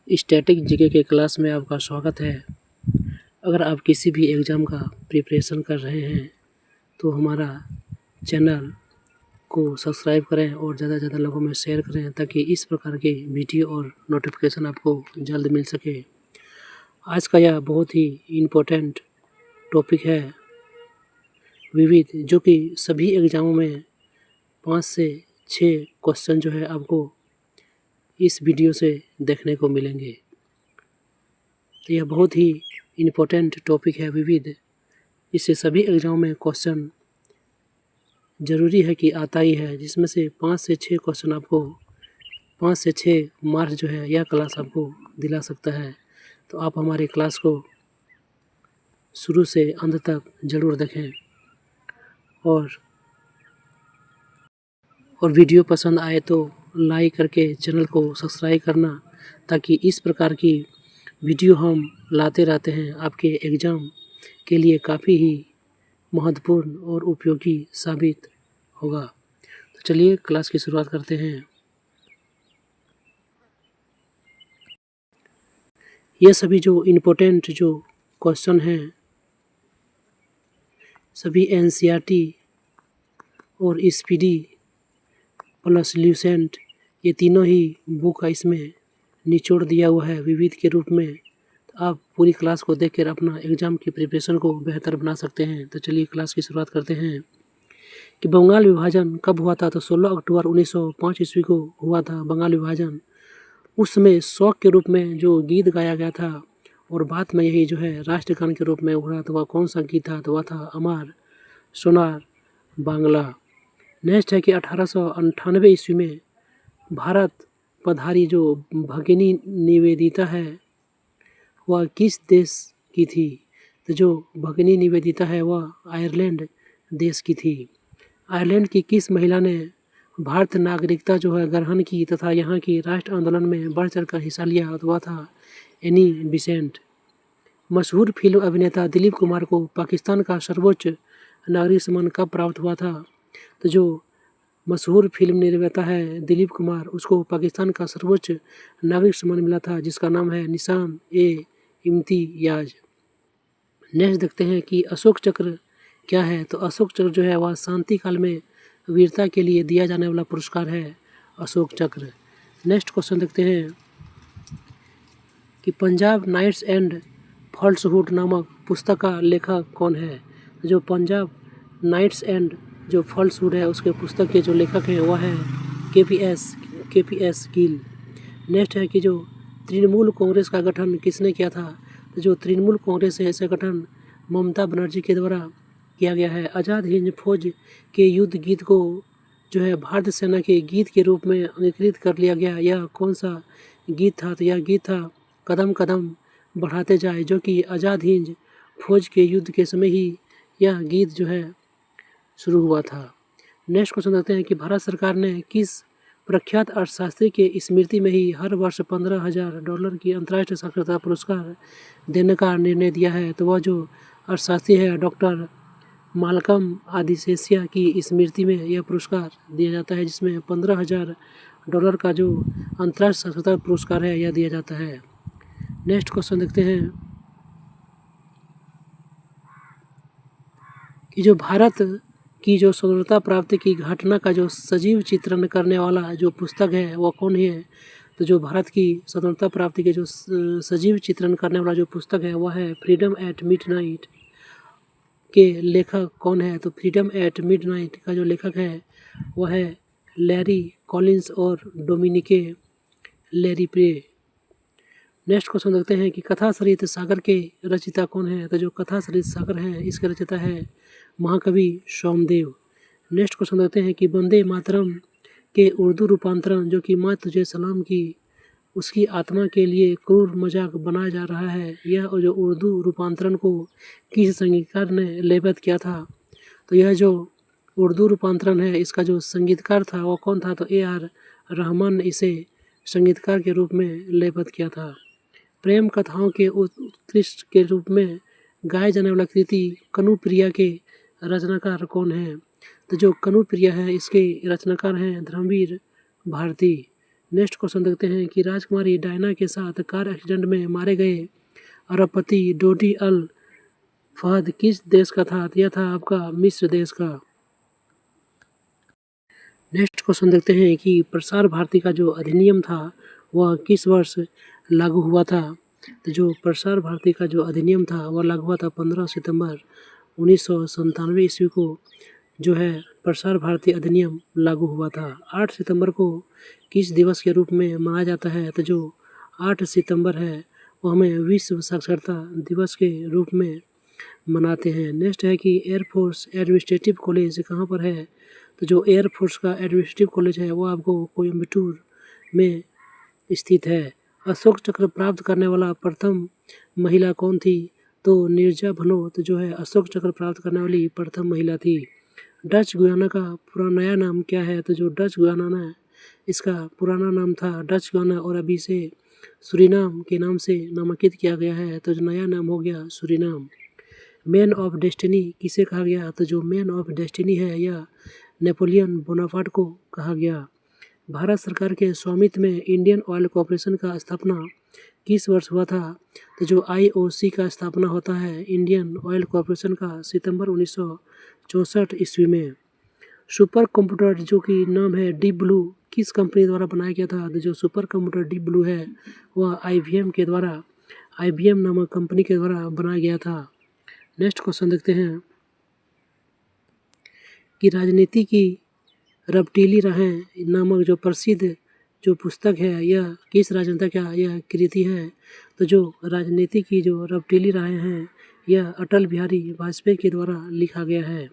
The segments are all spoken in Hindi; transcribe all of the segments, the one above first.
स्टैटिक जीके के क्लास में आपका स्वागत है। अगर आप किसी भी एग्ज़ाम का प्रिपरेशन कर रहे हैं तो हमारा चैनल को सब्सक्राइब करें और ज़्यादा से ज़्यादा लोगों में शेयर करें ताकि इस प्रकार के वीडियो और नोटिफिकेशन आपको जल्द मिल सके। आज का यह बहुत ही इम्पोर्टेंट टॉपिक है विविध, जो कि सभी एग्ज़ामों में 5 से 6 क्वेश्चन जो है आपको इस वीडियो से देखने को मिलेंगे। तो यह बहुत ही इम्पोर्टेंट टॉपिक है विविध। इससे सभी एग्ज़ाम में क्वेश्चन ज़रूरी है कि आता ही है, जिसमें से 5 से 6 क्वेश्चन आपको 5 से 6 मार्क्स जो है यह क्लास आपको दिला सकता है। तो आप हमारे क्लास को शुरू से अंत तक ज़रूर देखें और वीडियो पसंद आए तो लाइक करके चैनल को सब्सक्राइब करना, ताकि इस प्रकार की वीडियो हम लाते रहते हैं आपके एग्ज़ाम के लिए काफ़ी ही महत्वपूर्ण और उपयोगी साबित होगा। तो चलिए क्लास की शुरुआत करते हैं। ये सभी जो इम्पोर्टेंट जो क्वेश्चन हैं सभी एनसीईआरटी और स्पीडी प्लस ल्यूसेंट, ये तीनों ही बुक का इसमें निचोड़ दिया हुआ है विविध के रूप में। तो आप पूरी क्लास को देखकर अपना एग्ज़ाम की प्रिपरेशन को बेहतर बना सकते हैं। तो चलिए क्लास की शुरुआत करते हैं कि बंगाल विभाजन कब हुआ था। तो 16 अक्टूबर 1905 ईस्वी को हुआ था बंगाल विभाजन। उस समय शौक के रूप में जो गीत गाया गया था और बाद में यही जो है राष्ट्रगान के रूप में उभरा, तो वह कौन सा गीत था। तो वह था अमर सोनार बांग्ला। नेक्स्ट है कि 1898 ईस्वी में भारत पधारी जो भगिनी निवेदिता है वह किस देश की थी। तो जो भगिनी निवेदिता है वह आयरलैंड देश की थी। आयरलैंड की किस महिला ने भारत नागरिकता जो है ग्रहण की तथा यहाँ की राष्ट्र आंदोलन में बढ़ चढ़ कर हिस्सा लिया। तो वह था एनी बिसेंट। मशहूर फिल्म अभिनेता दिलीप कुमार को पाकिस्तान का सर्वोच्च नागरिक सम्मान कब प्राप्त हुआ था। तो जो मशहूर फिल्म निर्माता है दिलीप कुमार, उसको पाकिस्तान का सर्वोच्च नागरिक सम्मान मिला था, जिसका नाम है निशान ए इम्तियाज। नेक्स्ट देखते हैं कि अशोक चक्र क्या है। तो अशोक चक्र जो है वह शांति काल में वीरता के लिए दिया जाने वाला पुरस्कार है अशोक चक्र। नेक्स्ट क्वेश्चन देखते हैं कि पंजाब नाइट्स एंड फॉल्सहुड नामक पुस्तक का लेखक कौन है। जो पंजाब नाइट्स एंड जो फॉल्सहुड है उसके पुस्तक के जो लेखक हैं वह है के.पी.एस. गिल। नेक्स्ट है कि जो तृणमूल कांग्रेस का गठन किसने किया था। तो जो तृणमूल कांग्रेस है इसका गठन ममता बनर्जी के द्वारा किया गया है। आज़ाद हिंद फौज के युद्ध गीत को जो है भारतीय सेना के गीत के रूप में अंगीकृत कर लिया गया। यह कौन सा गीत था। तो यह गीत था कदम कदम बढ़ाते जाए, जो कि आज़ाद हिंद फौज के युद्ध के समय ही यह गीत जो है शुरू हुआ था। नेक्स्ट क्वेश्चन देखते हैं कि भारत सरकार ने किस प्रख्यात अर्थशास्त्री के स्मृति में ही हर वर्ष $15,000 की अंतर्राष्ट्रीय साक्षरता पुरस्कार देने का निर्णय दिया है। तो वह जो अर्थशास्त्री है डॉक्टर मालकम आदिसेसिया की स्मृति में यह पुरस्कार दिया जाता है, जिसमें $15,000 का जो अंतर्राष्ट्रीय साक्षरता पुरस्कार है यह दिया जाता है। नेक्स्ट क्वेश्चन देखते हैं कि जो भारत की जो स्वतंत्रता प्राप्ति की घटना का जो सजीव चित्रण करने वाला जो पुस्तक है वह कौन है। तो जो भारत की स्वतंत्रता प्राप्ति के जो सजीव चित्रण करने वाला जो पुस्तक है वह है फ्रीडम एट मिडनाइट के लेखक कौन है। तो फ्रीडम एट मिडनाइट का जो लेखक है वह है लैरी कॉलिंस और डोमिनिके लेरिप्रे। नेक्स्ट क्वेश्चन देखते हैं कि कथा सरित सागर के रचयिता कौन है। तो जो कथा सरित सागर है इसके रचयिता है महाकवि सोमदेव। नेक्स्ट क्वेश्चन देखते हैं कि वंदे मातरम के उर्दू रूपांतरण जो कि माँ तुझे सलाम की उसकी आत्मा के लिए क्रूर मजाक बनाया जा रहा है, यह जो उर्दू रूपांतरण को किस संगीतकार ने लेबत किया था। तो यह जो उर्दू रूपांतरण है इसका जो संगीतकार था वह कौन था। तो ए.आर. रहमान ने इसे संगीतकार के रूप में लेबत किया था। प्रेम कथाओं के उत्कृष्ट के रूप में गाए जाने वाला कृति कनुप्रिया के रचनाकार कौन है। तो जो कनुप्रिया है इसके रचनाकार हैं धर्मवीर भारती। नेक्स्ट क्वेश्चन देखते हैं कि राजकुमारी डायना के साथ कार एक्सीडेंट में मारे गए अरबपति डोडी अल फहद किस देश का था? यह था आपका मिस्र देश का। नेक्स्ट क्वेश्चन देखते हैं कि प्रसार भारती का जो अधिनियम था वह किस वर्ष लागू हुआ था? तो जो प्रसार भारती का जो अधिनियम था वह लागू हुआ था 15 सितंबर 1997 ईस्वी को जो है प्रसार भारती अधिनियम लागू हुआ था। 8 सितंबर को किस दिवस के रूप में मनाया जाता है? तो जो 8 सितंबर है वो हमें विश्व साक्षरता दिवस के रूप में मनाते हैं। नेक्स्ट है कि एयरफोर्स एडमिनिस्ट्रेटिव कॉलेज कहाँ पर है? तो जो एयरफोर्स का एडमिनिस्ट्रेटिव कॉलेज है वो आपको कोयम्बटूर में स्थित है। अशोक चक्र प्राप्त करने वाला प्रथम महिला कौन थी? तो नीरजा भनोत जो है अशोक चक्र प्राप्त करने वाली प्रथम महिला थी। डच गुयाना का पुराना नया नाम क्या है? तो जो डच गुयाना है इसका पुराना नाम था डच गुयाना और अभी से सूरीनाम के नाम से नामांकित किया गया है। तो जो नया नाम हो गया सूरीनाम। मैन ऑफ डेस्टिनी किसे कहा गया? तो जो मैन ऑफ डेस्टिनी है यह नेपोलियन बोनापार्ट को कहा गया। भारत सरकार के स्वामित्व में इंडियन ऑयल कॉरपोरेशन का स्थापना किस वर्ष हुआ था? तो जो IOC का स्थापना होता है इंडियन ऑयल कॉरपोरेशन का सितंबर 1964 ईस्वी में। सुपर कंप्यूटर जो कि नाम है डीप ब्लू किस कंपनी द्वारा बनाया गया था? तो जो सुपर कंप्यूटर डीप ब्लू है वह IBM नामक कंपनी के द्वारा बनाया गया था। नेक्स्ट क्वेश्चन देखते हैं कि राजनीति की रपटीली राहें नामक जो प्रसिद्ध जो पुस्तक है यह किस राजनेता का यह कृति है? तो जो राजनीति की जो रपटीली राहें हैं यह अटल बिहारी वाजपेयी के द्वारा लिखा गया है।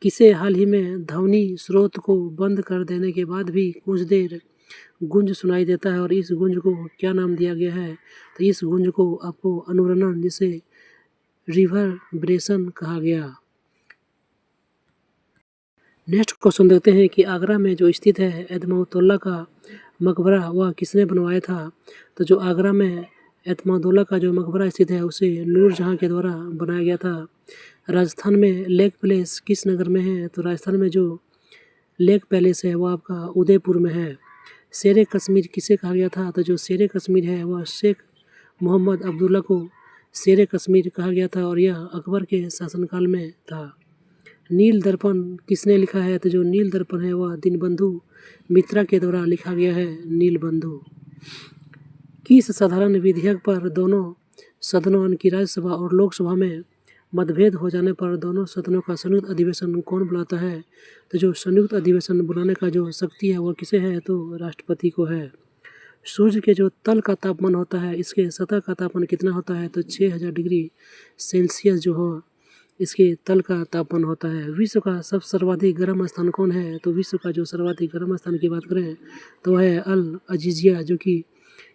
किसे हाल ही में ध्वनि स्रोत को बंद कर देने के बाद भी कुछ देर गूंज सुनाई देता है और इस गूंज को क्या नाम दिया गया है? तो इस गूंज को आपको अनुरणन जिसे रिवर्बरेशन कहा गया। नेक्स्ट क्वेश्चन देखते हैं कि आगरा में जो स्थित है एतमादुल्ला का मकबरा वह किसने बनवाया था? तो जो आगरा में एतमादुल्ला का जो मकबरा स्थित है उसे नूरजहां के द्वारा बनाया गया था। राजस्थान में लेक पैलेस किस नगर में है? तो राजस्थान में जो लेक पैलेस है वह आपका उदयपुर में है। शेर कश्मीर किसे कहा गया था? तो जो शेर कश्मीर है वह शेख मोहम्मद अब्दुल्ला को शेर कश्मीर कहा गया था और यह अकबर के शासनकाल में था। नील दर्पण किसने लिखा है? तो जो नील दर्पण है वह दीनबंधु मित्रा के द्वारा लिखा गया है। नीलबंधु। किस साधारण विधेयक पर दोनों सदनों यानी कि राज्यसभा और लोकसभा में मतभेद हो जाने पर दोनों सदनों का संयुक्त अधिवेशन कौन बुलाता है? तो जो संयुक्त अधिवेशन बुलाने का जो शक्ति है वह किसे है? तो राष्ट्रपति को है। सूर्य के जो तल का तापमान होता है इसके सतह का तापमान कितना होता है? तो 6000 डिग्री सेल्सियस जो हो इसके तल का तापमान होता है। विश्व का सर्वाधिक गर्म स्थान कौन है? तो विश्व का जो सर्वाधिक गर्म स्थान की बात करें तो वह है अल अजीजिया जो कि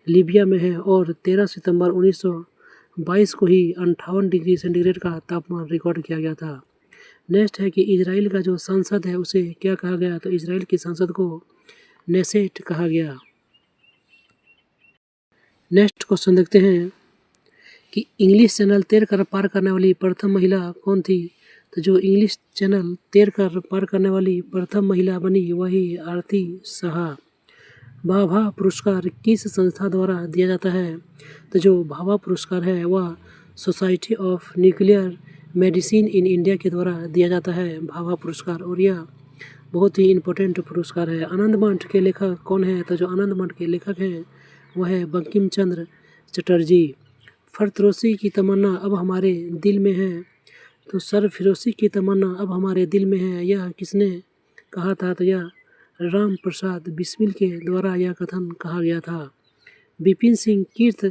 लीबिया में है और 13 सितंबर 1922 को ही 58 डिग्री सेंटीग्रेड का तापमान रिकॉर्ड किया गया था। नेक्स्ट है कि इजराइल का जो संसद है उसे क्या कहा गया? तो इजराइल की संसद को नेसेट कहा गया। नेक्स्ट क्वेश्चन देखते हैं कि इंग्लिश चैनल तैर कर पार करने वाली प्रथम महिला कौन थी? तो जो इंग्लिश चैनल तैर कर पार करने वाली प्रथम महिला बनी वही आरती साहा। भाभा पुरस्कार किस संस्था द्वारा दिया जाता है? तो जो भाभा पुरस्कार है वह society of nuclear medicine in India के द्वारा दिया जाता है भाभा पुरस्कार और यह बहुत ही इम्पोर्टेंट पुरस्कार है। आनंद मठ के लेखक कौन है? तो जो आनंद मठ के लेखक हैं वह है बंकिम चंद्र चटर्जी। सरफरोशी की तमन्ना अब हमारे दिल में है। तो सरफरोशी की तमन्ना अब हमारे दिल में है यह किसने कहा था? तो यह राम प्रसाद बिस्मिल के द्वारा यह कथन कहा गया था। बिपिन सिंह कीर्त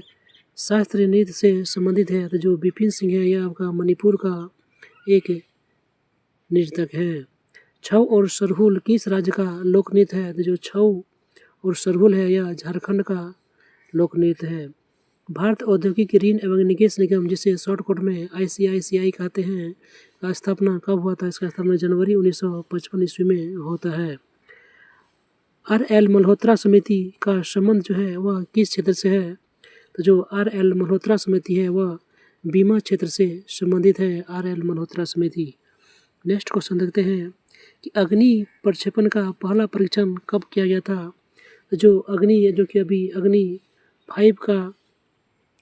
शास्त्रीय नृत्य से संबंधित है। तो जो बिपिन सिंह है यह आपका मणिपुर का एक नर्तक है। छऊ और सरहुल किस राज्य का लोक नृत्य है? तो जो छऊ और सरहुल है यह झारखंड का लोक नृत्य है। भारत औद्योगिक ऋण एवं निवेश निगम जिसे शॉर्टकट में ICICI कहते हैं का स्थापना कब हुआ था? इसका स्थापना जनवरी 1955 ईस्वी में होता है। RL मल्होत्रा समिति का संबंध जो है वह किस क्षेत्र से है? तो जो RL मल्होत्रा समिति है वह बीमा क्षेत्र से संबंधित है। RL मल्होत्रा समिति। नेक्स्ट क्वेश्चन देखते हैं कि अग्नि प्रक्षेपण का पहला परीक्षण कब किया गया था? तो जो अग्नि है, जो कि अभी अग्नि 5 का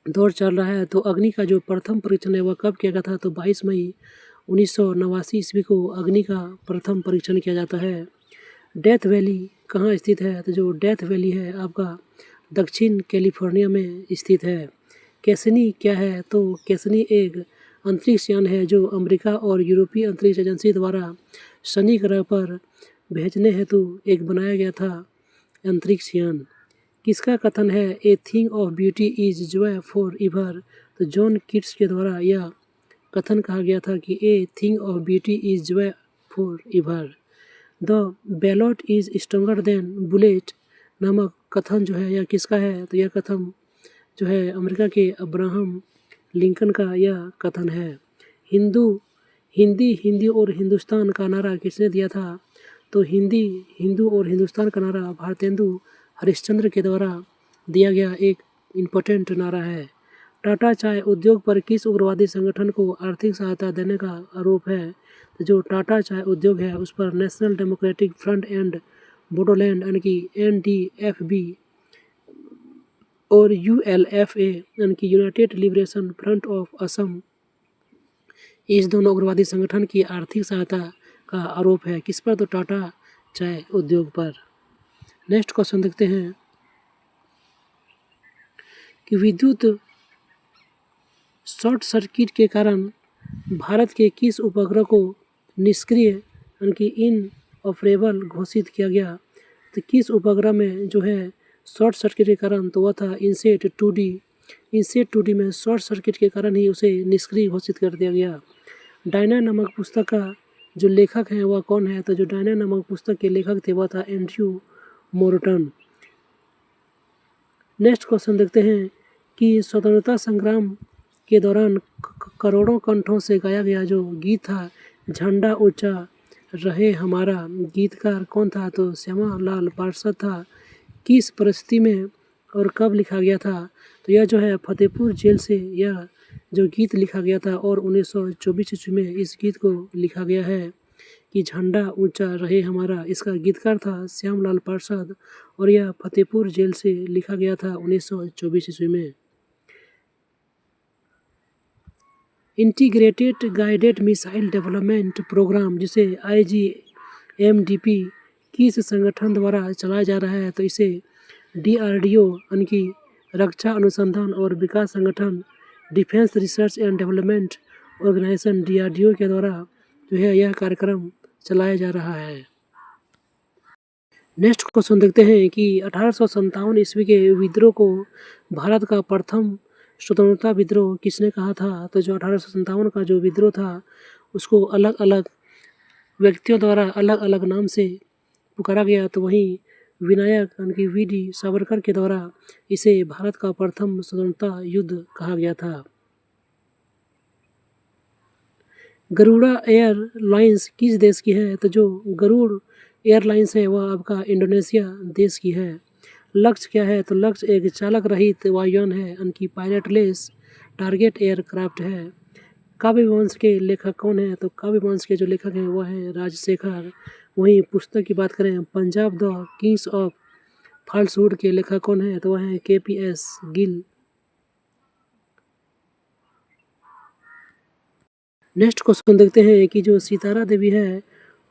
दौर चल रहा है, तो अग्नि का जो प्रथम परीक्षण है वह कब किया गया था? तो 22 मई 1989 ईस्वी को अग्नि का प्रथम परीक्षण किया जाता है। डेथ वैली कहाँ स्थित है? तो जो डेथ वैली है आपका दक्षिण कैलिफोर्निया में स्थित है। कैसनी क्या है? तो कैसनी एक अंतरिक्ष यान है जो अमेरिका और यूरोपीय अंतरिक्ष एजेंसी द्वारा शनि ग्रह पर भेजने हेतु एक बनाया गया था अंतरिक्ष यान। किसका कथन है? A thing of beauty is Joy for ever? तो जॉन कीट्स के द्वारा यह कथन कहा गया था कि a thing of beauty is Joy for ever. The ballot is stronger than bullet नामक कथन जो है यह किसका है? तो यह कथन जो है अमेरिका के अब्राहम लिंकन का यह कथन है। हिंदी और हिंदुस्तान का नारा किसने दिया था? तो हिंदू और हिंदुस्तान का नारा भारतेंदु हरिश्चंद्र के द्वारा दिया गया एक इम्पोर्टेंट नारा है। टाटा चाय उद्योग पर किस उग्रवादी संगठन को आर्थिक सहायता देने का आरोप है? तो जो टाटा चाय उद्योग है उस पर national democratic front end Bodoland यानी कि NDFB और ULFA यानी कि United liberation front of Assam, इस दोनों उग्रवादी संगठन की आर्थिक सहायता का आरोप है। किस पर? तो टाटा चाय उद्योग पर। नेक्स्ट क्वेश्चन देखते हैं कि विद्युत शॉर्ट सर्किट के कारण भारत के किस उपग्रह को निष्क्रिय यानी कि इनऑपरेबल घोषित किया गया? तो किस उपग्रह में जो है शॉर्ट सर्किट के कारण? तो वह था इनसेट 2D। इनसेट 2D में शॉर्ट सर्किट के कारण ही उसे निष्क्रिय घोषित कर दिया गया। डायना नामक पुस्तक का जो लेखक है वह कौन है? तो जो डायना नामक पुस्तक के लेखक थे वह था एंड्रयू मोर्टन। नेक्स्ट क्वेश्चन देखते हैं कि स्वतंत्रता संग्राम के दौरान करोड़ों कंठों से गाया गया जो गीत था झंडा ऊंचा रहे हमारा, गीतकार कौन था? तो श्यामा लाल पार्षद था। किस परिस्थिति में और कब लिखा गया था? तो यह जो है फतेहपुर जेल से यह जो गीत लिखा गया था और 1924 ईस्वी में इस गीत को लिखा गया है कि झंडा ऊंचा रहे हमारा। इसका गीतकार था श्यामलाल पार्षद और यह फतेहपुर जेल से लिखा गया था 1924 ईस्वी में। Integrated guided missile development programme जिसे IGMDP किस संगठन द्वारा चलाया जा रहा है? तो इसे DRDO यानी कि रक्षा अनुसंधान और विकास संगठन, defence research and development organisation DRDO के द्वारा जो है यह कार्यक्रम चलाया जा रहा है। नेक्स्ट क्वेश्चन देखते हैं कि 1857 ईस्वी के विद्रोह को भारत का प्रथम स्वतंत्रता विद्रोह किसने कहा था? तो जो 1857 का जो विद्रोह था उसको अलग अलग व्यक्तियों द्वारा अलग अलग नाम से पुकारा गया। तो वहीं विनायक यानी कि VD सावरकर के द्वारा इसे भारत का प्रथम स्वतंत्रता युद्ध कहा गया था। गरुड़ा एयरलाइंस किस देश की है? तो जो गरुड़ एयरलाइंस है वह आपका इंडोनेशिया देश की है। लक्ष्य क्या है? तो लक्ष्य एक चालक रहित वायुयान है यानी कि पायलटलेस टारगेट एयरक्राफ्ट है। काव्य वंश के लेखक कौन है? तो काव्य वंश के जो लेखक हैं वह हैं राजशेखर। वहीं पुस्तक की बात करें पंजाब द किंग्स ऑफ फाल्सहुड के लेखक कौन है? तो वह हैं KPS गिल। नेक्स्ट क्वेश्चन देखते हैं कि जो सितारा देवी है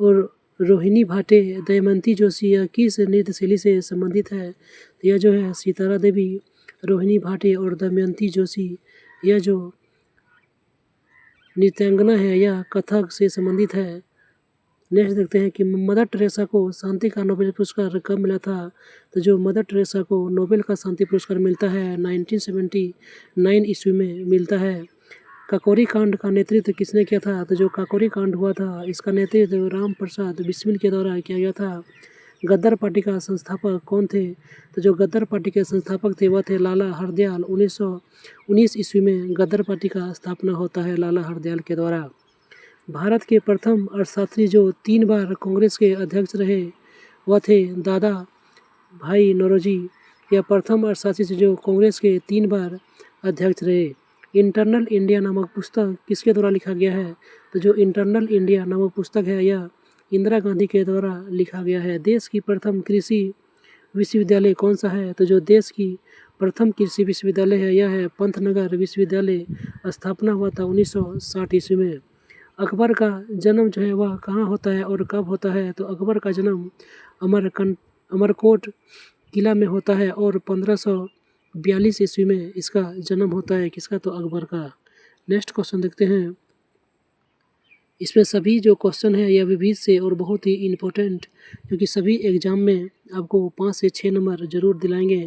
और रोहिणी भाटे, दमयंती जोशी यह किस नृत्य शैली से संबंधित है? तो यह जो है सितारा देवी, रोहिणी भाटे और दमयंती जोशी यह जो नृत्यांगना है यह कथक से संबंधित है। नेक्स्ट देखते हैं कि मदर टेरेसा को शांति का नोबेल पुरस्कार कब मिला था? तो जो मदर टेरेसा को नोबेल का शांति पुरस्कार मिलता है 1979 ईस्वी में मिलता है। काकोरी कांड का नेतृत्व किसने किया था? तो जो काकोरी कांड हुआ था इसका नेतृत्व राम प्रसाद बिस्मिल के द्वारा किया गया था। गद्दार पार्टी का संस्थापक कौन थे? तो जो गद्दार पार्टी के संस्थापक थे वह थे लाला हरदयाल। 1919 ईस्वी में गद्दार पार्टी का स्थापना होता है लाला हरदयाल के द्वारा। भारत के प्रथम अर्थशास्त्री जो 3 बार कांग्रेस के अध्यक्ष रहे वह थे दादा भाई नौरोजी। यह प्रथम अर्थशास्त्री जो कांग्रेस के 3 बार अध्यक्ष रहे। इंटरनल इंडिया नामक पुस्तक किसके द्वारा लिखा गया है? तो जो इंटरनल इंडिया नामक पुस्तक है यह इंदिरा गांधी के द्वारा लिखा गया है। देश की प्रथम कृषि विश्वविद्यालय कौन सा है? तो जो देश की प्रथम कृषि विश्वविद्यालय है यह है पंतनगर विश्वविद्यालय। स्थापना हुआ था 1960 ईस्वी में। अकबर का जन्म जो है वह कहाँ होता है और कब होता है? तो अकबर का जन्म अमरकोट किला में होता है और 1542 ईस्वी में इसका जन्म होता है। किसका? तो अकबर का। नेक्स्ट क्वेश्चन देखते हैं। इसमें सभी जो क्वेश्चन है यह विविध से और बहुत ही इम्पोर्टेंट, क्योंकि सभी एग्जाम में आपको 5 से 6 नंबर ज़रूर दिलाएंगे।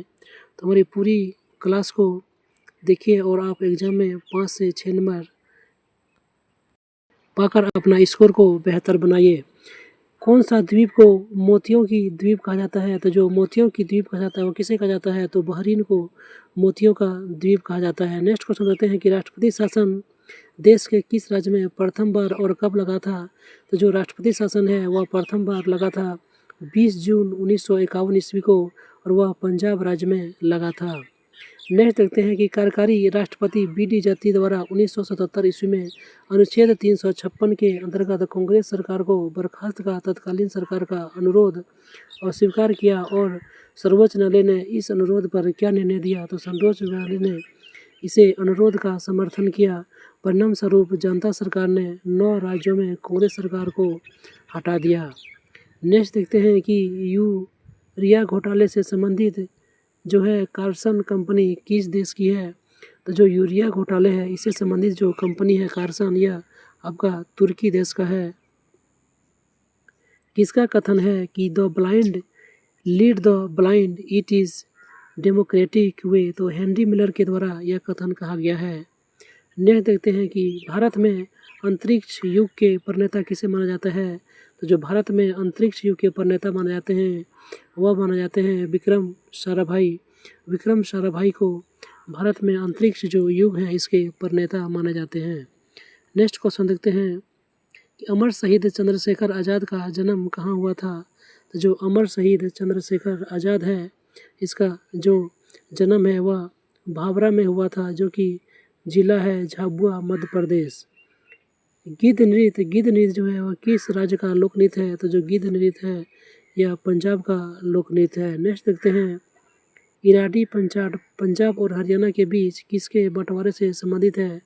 तो हमारी पूरी क्लास को देखिए और आप एग्ज़ाम में 5 से 6 नंबर पाकर अपना स्कोर को बेहतर बनाइए। कौन सा द्वीप को मोतियों की द्वीप कहा जाता है? तो जो मोतियों की द्वीप कहा जाता है वो किसे कहा जाता है? तो बहरीन को मोतियों का द्वीप कहा जाता है। नेक्स्ट क्वेश्चन कहते हैं कि राष्ट्रपति शासन देश के किस राज्य में प्रथम बार और कब लगा था? तो जो राष्ट्रपति शासन है वह प्रथम बार लगा था 20 जून 1951 ईस्वी को और वह पंजाब राज्य में लगा था। नेक्स्ट देखते हैं कि कार्यकारी राष्ट्रपति बी.डी. जत्ती द्वारा 1977 ईस्वी में अनुच्छेद 356 के अंतर्गत कांग्रेस सरकार को बर्खास्त का तत्कालीन सरकार का अनुरोध अस्वीकार किया और सर्वोच्च न्यायालय ने इस अनुरोध पर क्या निर्णय दिया? तो सर्वोच्च न्यायालय ने इसे अनुरोध का समर्थन किया। परिणाम स्वरूप जनता सरकार ने 9 राज्यों में कांग्रेस सरकार को हटा दिया। नेक्स्ट देखते हैं कि यूरिया घोटाले से संबंधित जो है कार्सन कंपनी किस देश की है? तो जो यूरिया घोटाले है इससे संबंधित जो कंपनी है कार्सन, यह आपका तुर्की देश का है। किसका कथन है कि the blind lead the blind, it is democratic वे? तो हेनरी मिलर के द्वारा यह कथन कहा गया है। नेक्स्ट देखते हैं कि भारत में अंतरिक्ष युग के प्रणेता किसे माना जाता है? तो जो भारत में अंतरिक्ष युग के प्रणेता माने जाते हैं वह माने जाते हैं विक्रम साराभाई। विक्रम साराभाई को भारत में अंतरिक्ष जो युग है इसके प्रणेता माने जाते हैं। नेक्स्ट क्वेश्चन देखते हैं कि अमर शहीद चंद्रशेखर आज़ाद का जन्म कहाँ हुआ था? तो जो अमर शहीद चंद्रशेखर आज़ाद है इसका जो जन्म है वह भाभरा में हुआ था, जो कि जिला है झाबुआ, मध्य प्रदेश। गिद्ध नृत्य जो है वह किस राज्य का लोक नृत्य है? तो जो गिद्ध नृत्य है यह पंजाब का लोक नृत्य है। नेक्स्ट देखते हैं इराडी पंचाट पंजाब और हरियाणा के बीच किसके बंटवारे से संबंधित है?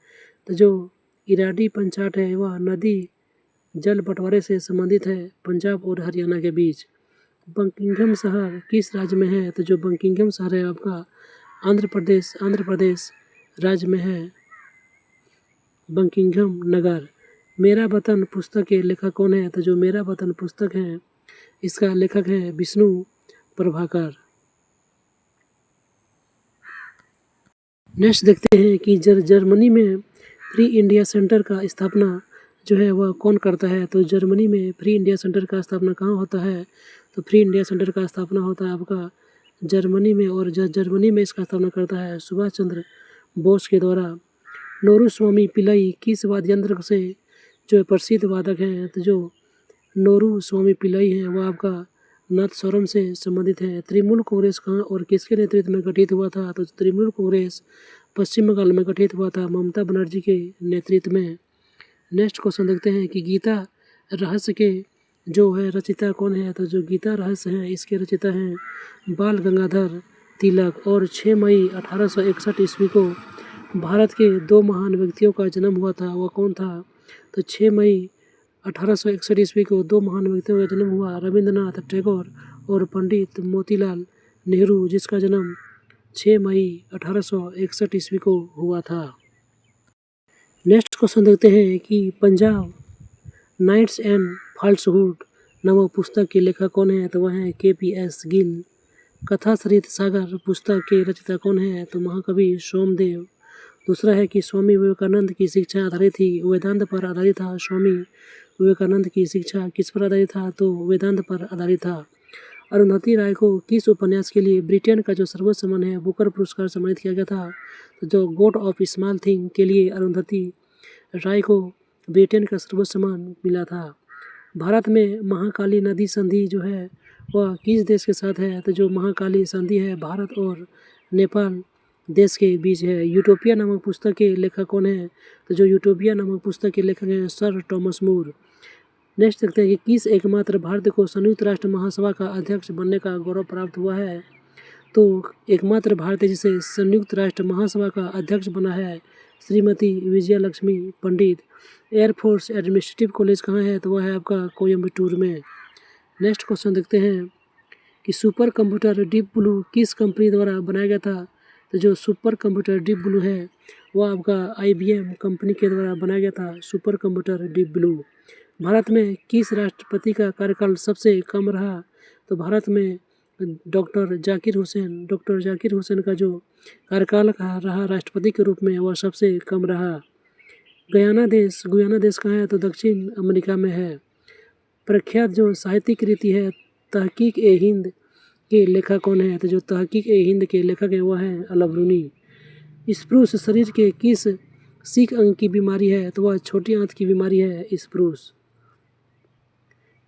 तो जो इराडी पंचाट है वह नदी जल बंटवारे से संबंधित है पंजाब और हरियाणा के बीच। बंकिंघम शहर किस राज्य में है? तो जो बंकिंघम शहर है आपका आंध्र प्रदेश राज्य में है बंकिंघम नगर। मेरा वतन पुस्तक के लेखक कौन है? तो जो मेरा वतन पुस्तक है इसका लेखक है विष्णु प्रभाकर। नेक्स्ट देखते हैं कि जर्मनी में फ्री इंडिया सेंटर का स्थापना जो है वह कौन करता है? तो जर्मनी में फ्री इंडिया सेंटर का स्थापना कहाँ होता है? तो फ्री इंडिया सेंटर का स्थापना होता है आपका जर्मनी में, और जर्मनी में इसका स्थापना करता है सुभाष चंद्र बोस के द्वारा। नोरू स्वामी पिल्लई किस वाद्य यंत्र से जो प्रसिद्ध वादक हैं? तो जो नोरू स्वामी पिल्लई हैं वह आपका नादस्वरम से संबंधित है। तृणमूल कांग्रेस कहाँ और किसके नेतृत्व में गठित हुआ था? तो तृणमूल कांग्रेस पश्चिम बंगाल में गठित हुआ था ममता बनर्जी के नेतृत्व में। नेक्स्ट क्वेश्चन देखते हैं कि गीता रहस्य के जो है रचिता कौन है? तो जो गीता रहस्य है इसके रचिता हैं बाल गंगाधर तिलक। और 6 मई 1861 ईस्वी को भारत के 2 महान व्यक्तियों का जन्म हुआ था, वह कौन था? तो 6 मई 1861 ईस्वी को 2 महान व्यक्तियों का जन्म हुआ, रविंद्रनाथ टैगोर और पंडित मोतीलाल नेहरू, जिसका जन्म 6 मई 1861 ईस्वी को हुआ था। नेक्स्ट क्वेश्चन देखते हैं कि पंजाब नाइट्स एंड फॉल्सहुड नामक पुस्तक के लेखक कौन है? तो वह है KPS गिल। कथा सरित सागर पुस्तक के रचयिता कौन है? तो महाकवि सोमदेव। दूसरा है कि स्वामी विवेकानंद की शिक्षा आधारित थी वेदांत पर आधारित था। स्वामी विवेकानंद की शिक्षा किस पर आधारित था? तो वेदांत पर आधारित था। अरुंधति राय को किस उपन्यास के लिए ब्रिटेन का जो सर्वोच्च सम्मान है बुकर पुरस्कार सम्मानित किया गया था? तो जो गॉड ऑफ स्मॉल थिंग के लिए अरुंधति राय को ब्रिटेन का सर्वोच्च सम्मान मिला था। भारत में महाकाली नदी संधि जो है वह किस देश के साथ है? तो जो महाकाली संधि है भारत और नेपाल देश के बीच है। यूटोपिया नामक पुस्तक के लेखक कौन है? तो जो यूटोपिया नामक पुस्तक के लेखक हैं सर टॉमस मूर। नेक्स्ट देखते हैं कि किस एकमात्र भारतीय को संयुक्त राष्ट्र महासभा का अध्यक्ष बनने का गौरव प्राप्त हुआ है। तो एकमात्र भारतीय जिसे संयुक्त राष्ट्र महासभा का अध्यक्ष बना है श्रीमती विजया लक्ष्मी पंडित। एयरफोर्स एडमिनिस्ट्रेटिव कॉलेज कहाँ है, तो वह है आपका कोयम्बटूर में। नेक्स्ट क्वेश्चन देखते हैं कि सुपर कंप्यूटर डीप ब्लू किस कंपनी द्वारा बनाया गया था। तो जो सुपर कंप्यूटर डीप ब्लू है वह आपका IBM कंपनी के द्वारा बनाया गया था, super computer deep blue. Bharat में किस राष्ट्रपति का कार्यकाल सबसे कम रहा। तो भारत में डॉक्टर जाकिर हुसैन का जो कार्यकाल रहा राष्ट्रपति के रूप में वह सबसे कम रहा। गुयाना देश कहाँ है, तो दक्षिण अमेरिका में है। प्रख्यात जो साहित्यिक कृति है तहकीक ए हिंद के लेखक कौन है, तो जो तहकीक ए हिंद के लेखक है वह है अल-बरूनी। स्प्रूस शरीर के किस सिख अंग की बीमारी है, तो वह छोटी आंत की बीमारी है स्प्रूस।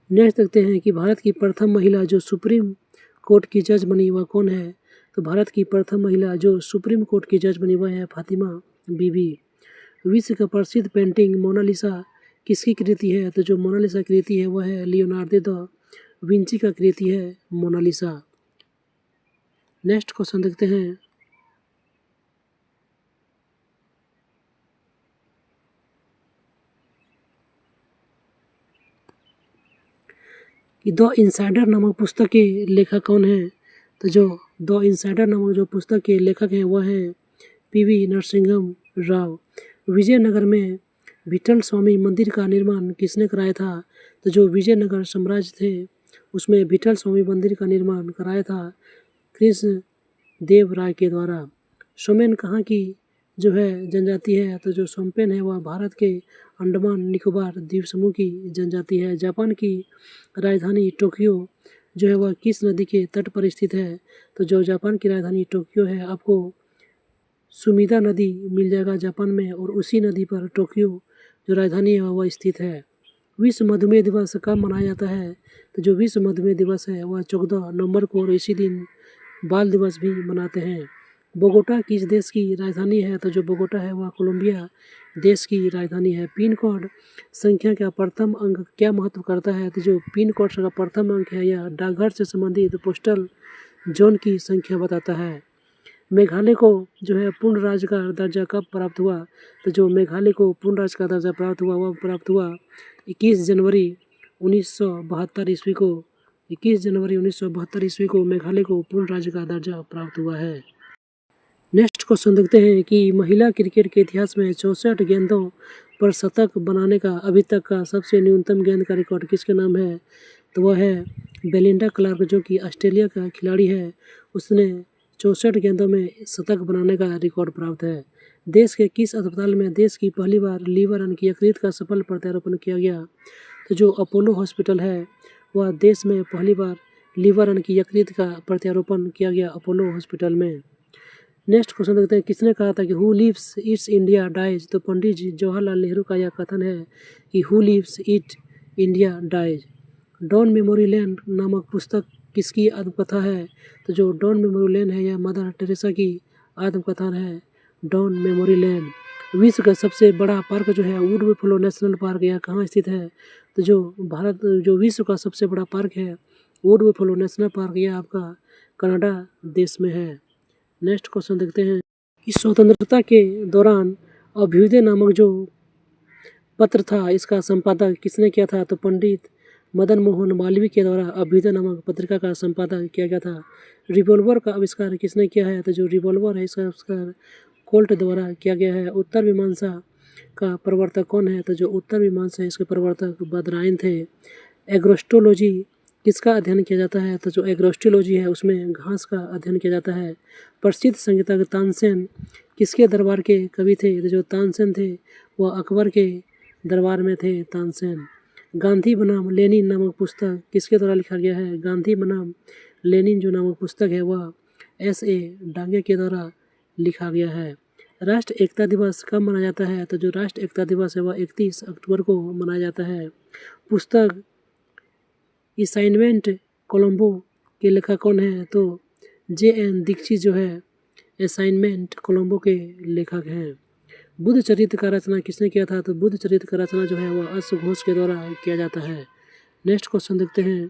नेक्स्ट देखते हैं कि भारत की प्रथम महिला जो सुप्रीम कोर्ट की जज बनी वह कौन है। तो भारत की प्रथम महिला जो सुप्रीम कोर्ट की जज बनी वह है फातिमा बीबी। विश्व का प्रसिद्ध पेंटिंग मोनालिसा किसकी कृति है, तो जो मोनालिसा कृति है वह है लियोनार्दो दा विंची का कृति है मोनालिसा। नेक्स्ट क्वेश्चन देखते हैं कि द इनसाइडर नामक पुस्तक के लेखक कौन है। तो जो द इनसाइडर नामक जो पुस्तक के लेखक हैं वह है PV नरसिंहम राव। विजयनगर में विठल स्वामी मंदिर का निर्माण किसने कराया था। तो जो विजयनगर साम्राज्य थे उसमें विठल स्वामी मंदिर का निर्माण कराया था कृष्ण देव राय के द्वारा। सोमेन कहाँ की जो है जनजाति है, तो जो सोमपेन है वह भारत के अंडमान निकोबार द्वीप समूह की जनजाति है। जापान की राजधानी टोक्यो जो है वह किस नदी के तट पर स्थित है। तो जो जापान की राजधानी टोक्यो है आपको सुमिदा नदी मिल जाएगा जापान में, और उसी नदी पर टोक्यो जो राजधानी है वह स्थित है। विश्व मधुमेह दिवस कब मनाया जाता है। तो जो विश्व मधुमेह दिवस है वह 14 नवंबर को, और इसी दिन बाल दिवस भी मनाते हैं। बोगोटा किस देश की राजधानी है। तो जो बोगोटा है वह कोलंबिया देश की राजधानी है। पिन कोड संख्या का प्रथम अंक क्या महत्व करता है। तो जो पिन कोड का प्रथम अंक है यह डाकघर से संबंधित पोस्टल जोन की संख्या बताता है। मेघालय को जो है पूर्ण राज्य का दर्जा कब प्राप्त हुआ। तो जो मेघालय को पूर्ण राज्य का दर्जा प्राप्त हुआ वह प्राप्त हुआ 21 जनवरी 1972 ईस्वी को। 21 जनवरी 1972 ईस्वी को मेघालय को पूर्ण राज्य का दर्जा प्राप्त हुआ है। नेक्स्ट क्वेश्चन देखते हैं कि महिला क्रिकेट के इतिहास में 64 गेंदों पर शतक बनाने का अभी तक का सबसे न्यूनतम गेंद का रिकॉर्ड किसके नाम है। तो वह है बेलिंडा क्लार्क जो कि ऑस्ट्रेलिया का खिलाड़ी है। उसने 64 गेंदों में शतक बनाने का रिकॉर्ड प्राप्त है। देश के किस अस्पताल में देश की पहली बार लीवर की यकृत का सफल प्रत्यारोपण किया गया। तो जो अपोलो हॉस्पिटल है वह देश में पहली बार लीवर की यकृत का प्रत्यारोपण किया गया अपोलो हॉस्पिटल में। नेक्स्ट क्वेश्चन देखते हैं किसने कहा था कि who lives it's India dies. तो पंडित जी जवाहरलाल नेहरू का यह कथन है कि who lives it India dies. Down memory lane नामक पुस्तक किसकी आत्मकथा है। तो जो डॉन मेमोरी लेन है यह मदर टेरेसा की आत्मकथा है डॉन मेमोरी लेन। विश्व का सबसे बड़ा पार्क जो है वुड बुफलो नेशनल पार्क यह कहाँ स्थित है। तो जो विश्व का सबसे बड़ा पार्क है वुड बुफलो नेशनल पार्क यह आपका कनाडा देश में है। नेक्स्ट क्वेश्चन देखते हैं कि स्वतंत्रता के दौरान अभ्युदय नामक जो पत्र था इसका संपादक किसने किया था। तो पंडित मदन मोहन मालवीय के द्वारा अभ्युदय नामक पत्रिका का संपादन किया गया था। रिवॉल्वर का आविष्कार किसने किया है। तो जो रिवॉल्वर है इसका आविष्कार कोल्ट द्वारा किया गया है। उत्तर मीमांसा का प्रवर्तक कौन है। तो जो उत्तर मीमांसा है इसके प्रवर्तक बदरायन थे। एग्रोस्टोलॉजी किसका अध्ययन किया जाता है। तो जो एग्रोस्टोलॉजी है उसमें घास का अध्ययन किया जाता है। प्रसिद्ध संगीतज्ञ तानसेन किसके दरबार के कवि थे। तो जो तानसेन थे वह अकबर के दरबार में थे तानसेन। गांधी बनाम लेनिन नामक पुस्तक किसके द्वारा लिखा गया है। गांधी बनाम लेनिन जो नामक पुस्तक है वह S.A. डांगे के द्वारा लिखा गया है। राष्ट्र एकता दिवस कब मनाया जाता है। तो जो राष्ट्र एकता दिवस है वह 31 अक्टूबर को मनाया जाता है। पुस्तक असाइनमेंट कोलंबो के लेखक कौन है। तो J.N. दीक्षित जो है असाइनमेंट कोलंबो के लेखक हैं। बुद्ध चरित्र का रचना किसने किया था? तो बुद्ध चरित्र का रचना जो है वह अश्वघोष के द्वारा किया जाता है। नेक्स्ट क्वेश्चन देखते हैं,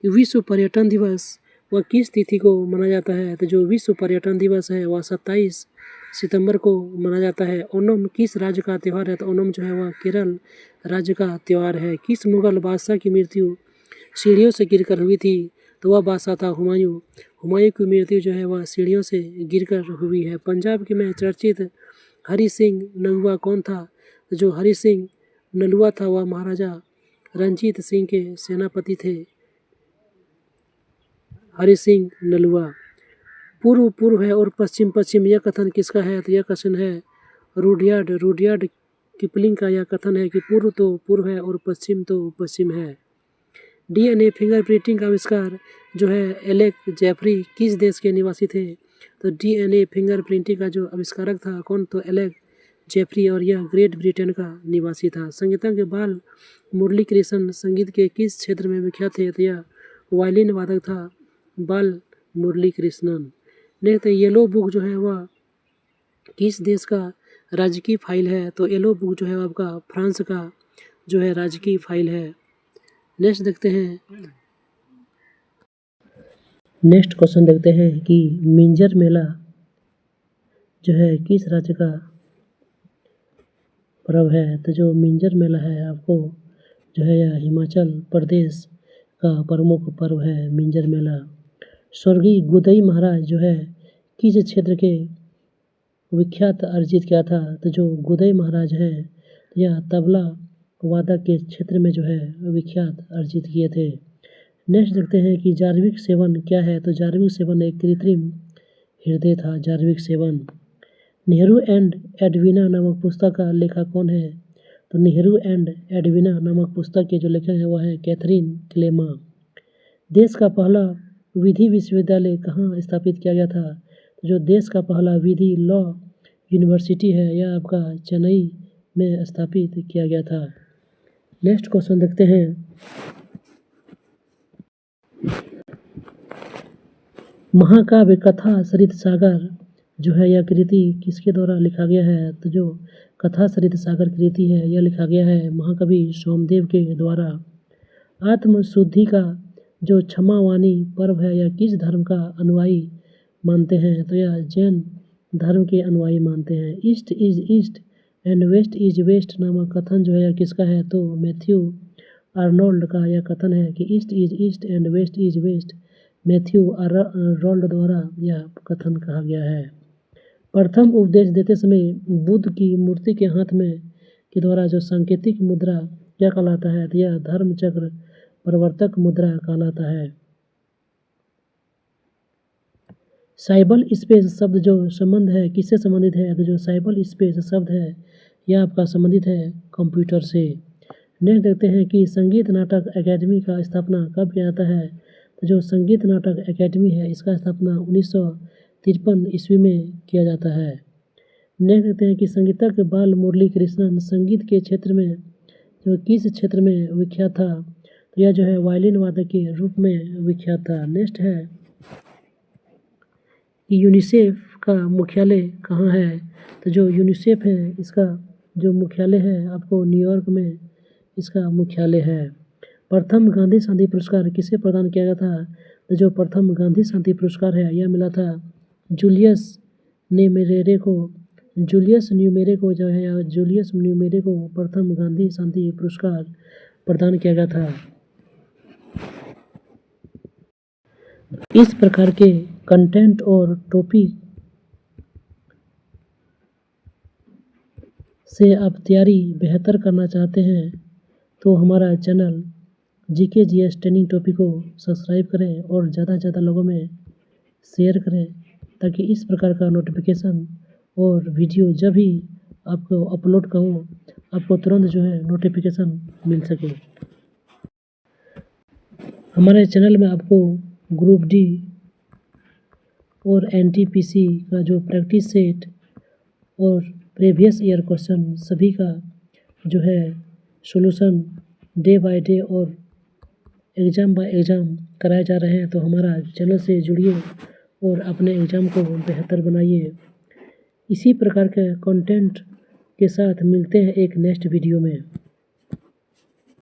विश्व पर्यटन दिवस वह किस तिथि को मनाया जाता है? तो जो विश्व पर्यटन दिवस है वह 27 सितंबर को मनाया जाता है। ओणम किस राज्य का त्यौहार है? तो ओणम जो है वह केरल राज्य का त्यौहार है। किस मुगल बादशाह की मृत्यु सीढ़ियों से गिरकर हुई थी? तो वह बादशाह था हुमायूं। हुमायूं की मृत्यु जो है वह सीढ़ियों से गिरकर हुई है। पंजाब के में चर्चित हरि सिंह नलुआ कौन था? तो जो हरि सिंह नलुआ था वह महाराजा रणजीत सिंह के सेनापति थे। हरि सिंह नलुआ। पूर्व पूर्व है और पश्चिम पश्चिम, यह कथन किसका है? तो यह कथन है रूडयार्ड किपलिंग का। यह कथन है कि पूर्व तो पूर्व है और पश्चिम तो पश्चिम है। डीएनए फिंगरप्रिंटिंग का आविष्कार जो है एलेक जेफरी किस देश के निवासी थे? तो डीएनए फिंगरप्रिंटिंग का जो आविष्कारक था कौन? तो एलेक जेफरी, और यह ग्रेट ब्रिटेन का निवासी था। संगीतज्ञ बाल मुरली कृष्ण संगीत के किस क्षेत्र में विख्यात थे? तो यह वायलिन वादक था बाल मुरली कृष्णन। नेक्स्ट येलो बुक जो है वह किस देश का राजकीय फाइल है? तो येलो बुक जो है आपका फ्रांस का जो है राजकीय फाइल है। नेक्स्ट देखते हैं, नेक्स्ट क्वेश्चन देखते हैं कि मिंजर मेला जो है किस राज्य का पर्व है? तो जो मिंजर मेला है आपको जो है यह हिमाचल प्रदेश का प्रमुख पर्व है मिंजर मेला। स्वर्गीय गुदई महाराज जो है किस क्षेत्र के विख्यात अर्जित किया था? तो जो गुदई महाराज है यह तबला वादक के क्षेत्र में जो है विख्यात अर्जित किए थे। नेक्स्ट देखते हैं कि जार्विक सेवन क्या है? तो जार्विक सेवन एक कृत्रिम हृदय था Jarvik seven. Nehru and Edwina नामक पुस्तक का लेखक कौन है? तो नेहरू एंड एडविना नामक पुस्तक के जो लेखक है वह है कैथरीन क्लेमा। देश का पहला विधि विश्वविद्यालय कहाँ स्थापित किया गया था? तो जो देश का पहला विधि लॉ यूनिवर्सिटी है यह आपका चेन्नई में स्थापित किया गया था। नेक्स्ट क्वेश्चन देखते हैं, महाकाव्य कथा सरित सागर जो है यह कृति किसके द्वारा लिखा गया है? तो जो कथा सरित सागर कृति है यह लिखा गया है महाकवि सोमदेव के द्वारा। आत्मशुद्धि का जो क्षमावानी पर्व है यह किस धर्म का अनुयायी मानते हैं? तो यह जैन धर्म के अनुयायी मानते हैं। East is east and west is west नामक कथन जो है यह किसका है? तो मैथ्यू आर्नोल्ड का यह कथन है कि east is east and west is west. Matthew Arnold द्वारा यह कथन कहा गया है। प्रथम उपदेश देते समय बुद्ध की मूर्ति के हाथ में के द्वारा जो सांकेतिक मुद्रा क्या कहलाता है? तो यह धर्म चक्र प्रवर्तक मुद्रा कहलाता है। साइबर स्पेस शब्द जो संबंध है किससे संबंधित है? तो जो साइबर स्पेस शब्द है यह आपका संबंधित है कंप्यूटर से। नेक्स्ट देखते हैं कि संगीत नाटक अकेडमी का स्थापना कब किया जाता है? तो जो संगीत नाटक अकेडमी है इसका स्थापना 1953 ईस्वी में किया जाता है। नेक्स्ट देखते हैं कि संगीतज्ञ बाल मुरली कृष्णन संगीत के क्षेत्र में जो किस क्षेत्र में विख्यात था? तो यह जो है वायलिन वादक के रूप में विख्यात था। नेक्स्ट है कि यूनिसेफ का मुख्यालय कहाँ है? तो जो यूनिसेफ है इसका जो मुख्यालय है आपको न्यूयॉर्क में इसका मुख्यालय है। प्रथम गांधी शांति पुरस्कार किसे प्रदान किया गया था? तो जो प्रथम गांधी शांति पुरस्कार है यह मिला था जूलियस न्यूमेरे को। जूलियस न्यूमेरे को प्रथम गांधी शांति पुरस्कार प्रदान किया गया था। इस प्रकार के कंटेंट और टॉपिक से आप तैयारी बेहतर करना चाहते हैं तो हमारा channel GK GS training topic को सब्सक्राइब करें और ज़्यादा से ज़्यादा लोगों में शेयर करें ताकि इस प्रकार का नोटिफिकेशन और वीडियो जब भी आपको अपलोड करो आपको तुरंत जो है नोटिफिकेशन मिल सके। हमारे चैनल में आपको ग्रुप डी और एनटीपीसी का जो प्रैक्टिस सेट और प्रीवियस ईयर क्वेश्चन सभी का जो है सॉल्यूशन डे बाय डे और एग्ज़ाम बाय एग्ज़ाम कराए जा रहे हैं। तो हमारा चैनल से जुड़िए और अपने एग्ज़ाम को बेहतर बनाइए। इसी प्रकार के कंटेंट के साथ मिलते हैं एक नेक्स्ट वीडियो में।